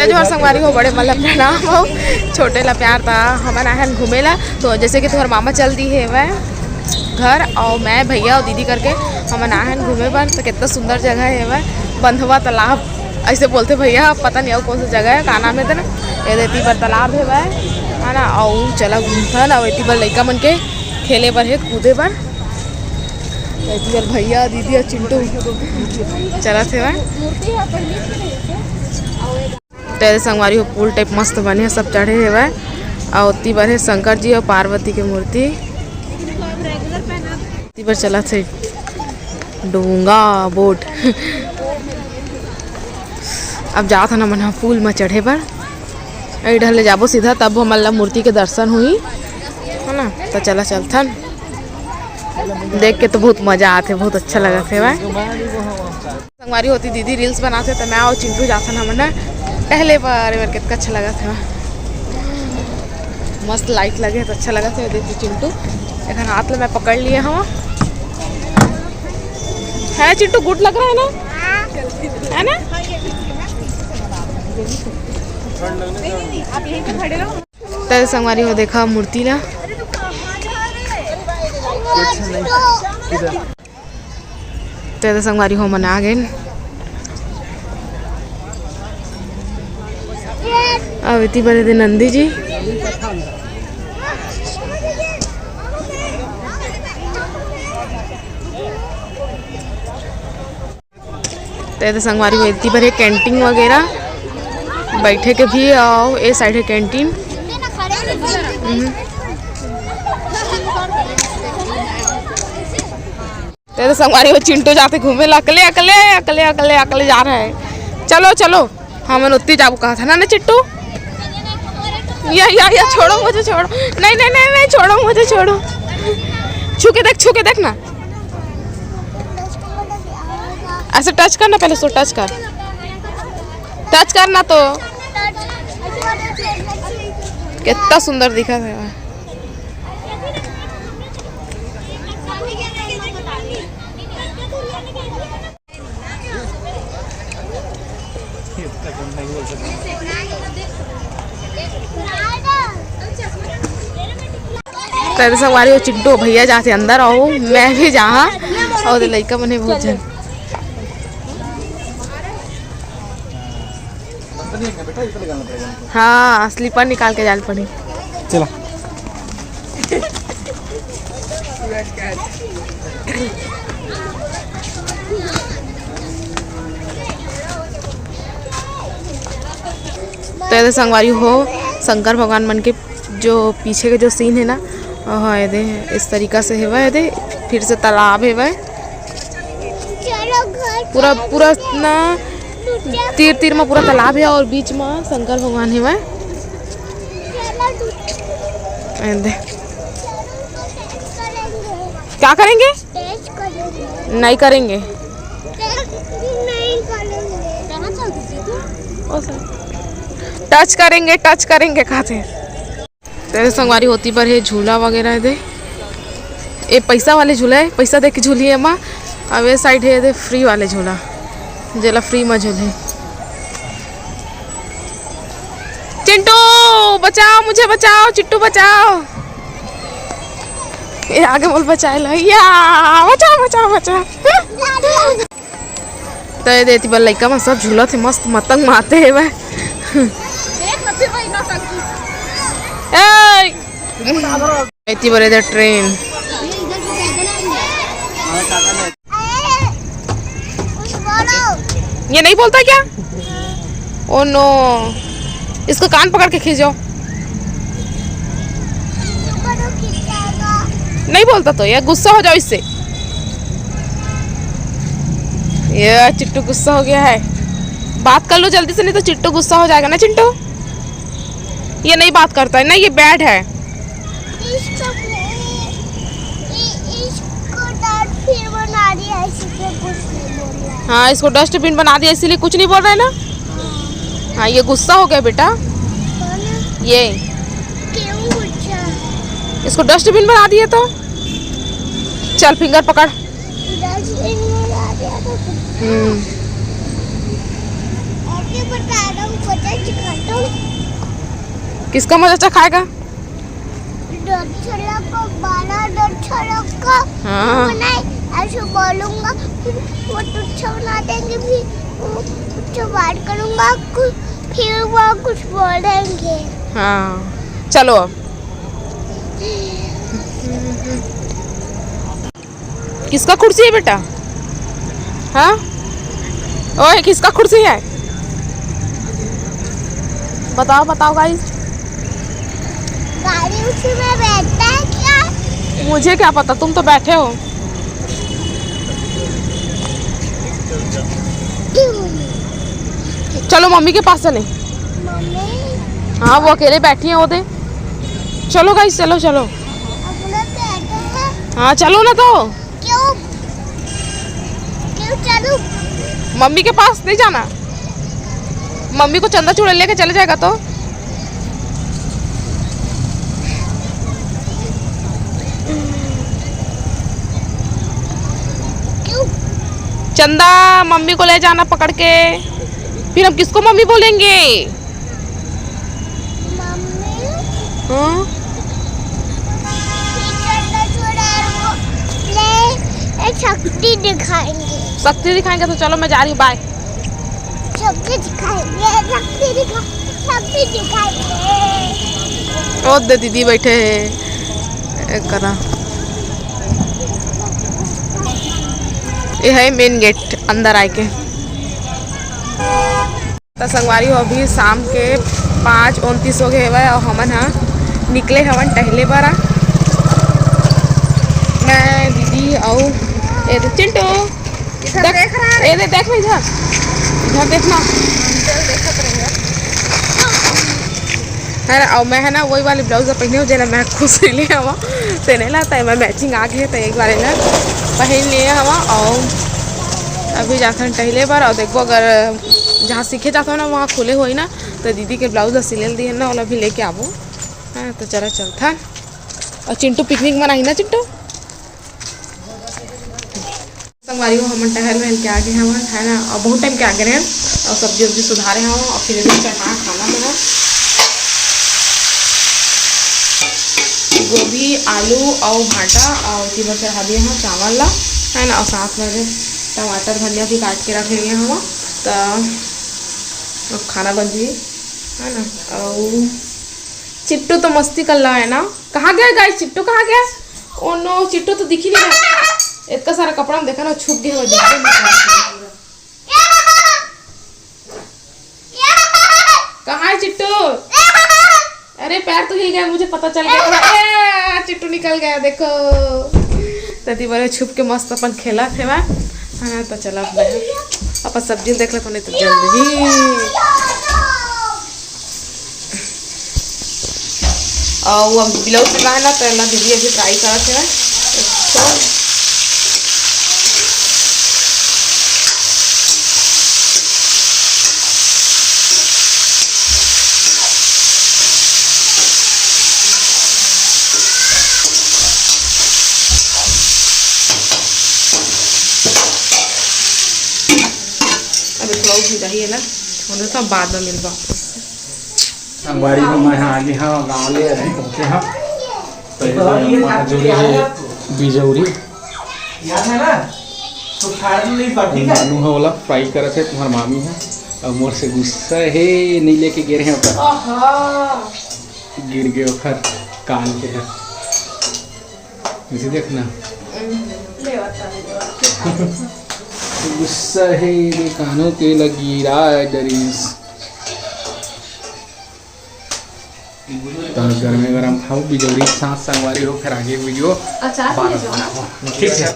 जो हर संगवारी हो बड़े मतलब प्रणाम हो छोटे ला प्यार था हमारा आहन घूमेला। तो जैसे कि तुम्हारे मामा चल दी है वह घर और मैं भैया और दीदी करके हम आहन घूमे पर। तो कितना सुंदर जगह है वह बंधवा तालाब ऐसे बोलते भैया, पता नहीं और कौन सी जगह है का नाम है ना। ये देती पर तालाब है वह है ना। और चला घूमता ना वही पर लड़का मन के खेले पर है कूदे पर। भैया दीदी और चिंटू चला थे वह। तेरे संगवारी हो पुल टाइप मस्त बने है, सब चढ़े है वह। और उतनी बार है शंकर जी और पार्वती की मूर्ति पर चला थे डूंगा बोट। अब जाता ना मन पुल में चढ़े पर इधर ले जाबो सीधा तब हमारा मूर्ति के दर्शन हुई है ना। तो चला चलता देख के तो बहुत मजा आते, बहुत अच्छा लगा थे वह। संगवारी होती दीदी रील्स बनाते तो मैं और चिंटू जाता ना मन पहले बार कितना अच्छा लगा था। मस्त लाइट लगे तो अच्छा लगा था। देखिए चिंटू एक हाथ में मैं पकड़ लिए हम है। चिंटू गुड लग रहा है ना आप यहीं पे खड़े रहो। तेरे संगवारी हो देखा मूर्ति ना तेरे संगवारी हो मना गए। अब इतनी बड़े थे नंदी जी तेरे संगवारी हो इतनी बड़े कैंटीन वगैरह बैठे के भी आओ। ए साइड है कैंटीन। तेरे संगवारी हो चिंटू जाते घूमे अकले अकले अकले अकले अकले जा रहा है। चलो चलो हमने उतनी जाबू कहा था ना चिट्टू। या छोड़ो मुझे छोड़ो। नहीं नहीं नहीं नहीं छोड़ो मुझे छोड़ो। छू के देख ना ऐसे टच करना पहले सो टच करना तो कितना सुंदर दिखा था। तेरे संगवारी हो चिंटू भैया जाते अंदर आओ मैं भी जहाँ और लड़का बने बहुत जन। हाँ स्लीपर निकाल के जाल पड़ी। चला तेरे संगवारी हो शंकर भगवान मन के जो पीछे के जो सीन है ना है दे इस तरीका से है वह दे। फिर से तालाब है वह पूरा पूरा ना तीर में पूरा तालाब है और बीच में शंकर भगवान है वह। क्या करेंगे? नहीं करेंगे। टच करेंगे खाते। तेरे संगवारी होती पर है झूला वगैरह दे। ये पैसा वाले झूला है, पैसा दे के झूली है माँ। अब ये साइड है दे फ्री वाले झूला जेला फ्री में झूले। चिंटू बचाओ मुझे बचाओ चिट्टू बचाओ। ये आगे बोल बचाए लो या बचाओ। तो ये देती बल लड़का में सब झूला थे मस्त मतंग मारते है वह। इतनी बड़े इधर ट्रेन ये नहीं बोलता क्या? ओ नो इसको कान पकड़ के खींचो। नहीं बोलता तो ये गुस्सा हो जाओ इससे। ये चिट्टू गुस्सा हो गया है। बात कर लो जल्दी से नहीं तो चिट्टू गुस्सा हो जाएगा ना। चिंटू ये नहीं बात करता है ना, ये बैड है। हाँ इसको डस्टबिन बना दिया इसीलिए कुछ नहीं बोल रहा है ना। हाँ ये गुस्सा हो गया बेटा। ये इसको डस्टबिन बना दिए तो चल फिंगर पकड़। किसका मजा खाएगा? हाँ ऐसे बोलूंगा फिर वो तुच्छा बना देंगे, फिर तुच्छा बात करूंगा फिर वो कुछ बोलेंगे। हाँ चलो अब किसका कुर्सी है बेटा? हाँ ओए किसका कुर्सी है? बताओ बताओ गाइस। गाड़ी उसी में बैठता है क्या? मुझे क्या पता, तुम तो बैठे हो। चलो मम्मी के पास चले। मम्मी हाँ वो अकेले बैठी हैं वो दे। चलो गाइस चलो चलो। अपने बैठे हैं। हाँ चलो ना तो। क्यों क्यों चलूं? मम्मी के पास नहीं जाना? मम्मी को चंदा चूड़ा लेके चले जाएगा तो। क्यों? चंदा मम्मी को ले जाना पकड़ के। फिर हम किसको मम्मी बोलेंगे? मम्मी हाँ चंदा चूड़ा ले शक्ति दिखाएंगे। शक्ति दिखाएंगे तो चलो मैं जा रही हूँ, बाय। शक्ति दिखाएंगे, शक्ति दिखाएंगे। ओ दे दीदी बैठे हैं करा। ये है मेन गेट अंदर आए के। तो संगवारी हो अभी शाम के 5:29 हो गए हवे और हमन हाँ निकले हवन टहले बरा। मैं दीदी और ये तो चिंटू देख रहा है। ये देख इधर इधर देखना है ना। और मैं है ना वही वाली ब्लाउज पहने हो जना मैं खुश ले हवा तेने ला तय मैं मैचिंग आ गए तो एक बार ना पहन लिए हवा। और अभी जाकर टहले बार और देखो अगर जहाँ सीखे जाता हो ना वहाँ खुले हो ना तो दीदी के ब्लाउज सिले दिए ना वाला भी लेके आवो। हाँ तो चला चलता। और चिंटू पिकनिक मनाई ना चिंटू। संगवारी हो हम टहल वहल के आगे हैं है ना। और बहुत टाइम के आगे रहे और सब्जी वब्जी सुधारे हैं और फिर चढ़ा खाना बना गोभी आलू और भाटा और इसी पर चढ़ा दिए हैं चावल ला है ना। और साथ में टमाटर धनिया भी काट के रख लिए हम तो खाना बन जाइए है ना। और चिट्टू तो मस्ती कर रहा है ना। कहाँ गया गाइस? चिट्टू कहाँ गया? ओ नो चिट्टू तो दिख ही नहीं रहा। इतना सारा कपड़ा में देखा ना छुप गया। कहाँ है चिट्टू? अरे पैर तो हिल गया, मुझे पता चल गया। चिट्टू निकल गया देखो। तभी बड़े छुप के मस्त अपन खेला थे वह है ना। तो चला अपन सब्जी देख ले तो नहीं तो जल्द ही। और वो ब्लाउज सिला है ना तो ना दीदी अभी ट्राई करा थे तो रही है ना तो बाद में मिलवा। संगवारी में मैं आगे हाँ गाँव ले रहे पहुँचे हाँ तो बिजौरी आलू है वाला फ्राई करे थे तुम्हार मामी है और मोर से गुस्सा है नहीं लेके गिरे हैं गिर गए ओखर कान के है इसे देखना गुस्सा है कानों के लगी डरीस घर में गरम खाओ बिजौरी साथ संगवारी हो फिर आगे वीडियो ठीक है।